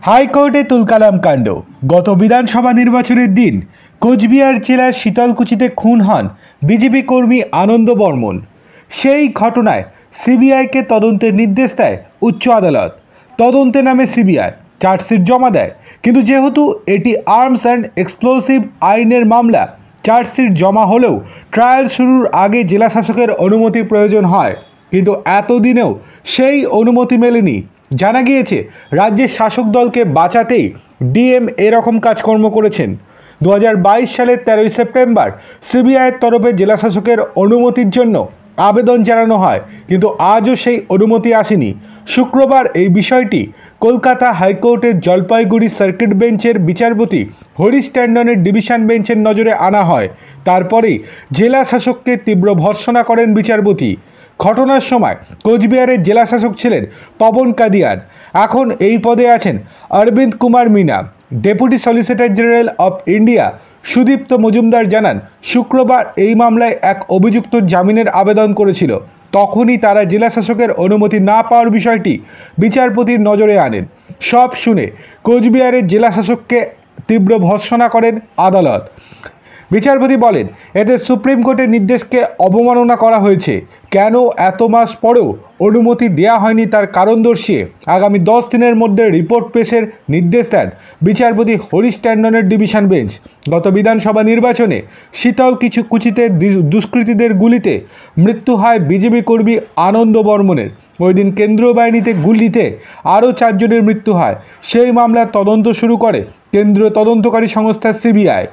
হাইকোর্টে তুলকালাম কাণ্ড। গত বিধানসভা নির্বাচনের দিন কোচবিহার জেলার শীতলকুচিতে খুন হন বিজেপি কর্মী আনন্দ বর্মন। সেই ঘটনায় সিবিআইকে তদন্তের নির্দেশ দেয় উচ্চ আদালত। তদন্তে নামে সিবিআই, চার্জশিট জমা দেয়। কিন্তু যেহেতু এটি আর্মস অ্যান্ড এক্সপ্লোসিভ আইনের মামলা, চার্জশিট জমা হলেও ট্রায়াল শুরুর আগে জেলা শাসকের অনুমতির প্রয়োজন হয়। কিন্তু এতদিনেও সেই অনুমতি মেলেনি। জানা গিয়েছে রাজ্যের শাসক দলকে বাঁচাতেই ডিএম এরকম কাজকর্ম করেছেন। 2022 সালের 13ই সেপ্টেম্বর সিবিআইয়ের তরফে জেলা শাসকের অনুমতির জন্য আবেদন জানানো হয়, কিন্তু আজও সেই অনুমতি আসেনি। শুক্রবার এই বিষয়টি কলকাতা হাইকোর্টের জলপাইগুড়ি সার্কিট বেঞ্চের বিচারপতি হরিশ ট্যান্ডনের ডিভিশন বেঞ্চের নজরে আনা হয়। তারপরেই জেলা শাসককে তীব্র ভর্ৎসনা করেন বিচারপতি। ঘটনার সময় কোচবিহারের জেলা শাসক ছিলেন পবন কাদিয়ান। এখন এই পদে আছেন Arvind Kumar Meena. Deputy solicitor general of India Sudipta Majumdar জানান, শুক্রবার এই মামলায় এক অভিযুক্ত জামিনের আবেদন করেছিল। তখনই তারা জেলা শাসকের অনুমতি না পাওয়ার বিষয়টি বিচারপতির নজরে আনেন। সব শুনে কোচবিহারের জেলা শাসককে তীব্র ভর্ৎসনা করেন আদালত। বিচারপতি বলেন, এতে সুপ্রিম কোর্টের নির্দেশকে অবমাননা করা হয়েছে। কেন এত মাস পরেও অনুমতি দেওয়া হয়নি তার কারণ দর্শিয়ে আগামী 10 দিনের মধ্যে রিপোর্ট পেশের নির্দেশ দেন বিচারপতি হরিশ ট্যান্ডনের ডিভিশন বেঞ্চ। গত বিধানসভা নির্বাচনে শীতলকুচিতে দুষ্কৃতীদের গুলিতে মৃত্যু হয় বিজেপি কর্মী আনন্দ বর্মনের। ওই দিন কেন্দ্রীয় বাহিনীতে গুলিতে আরও 4 জনের মৃত্যু হয়। সেই মামলার তদন্ত শুরু করে কেন্দ্রীয় তদন্তকারী সংস্থা সিবিআই।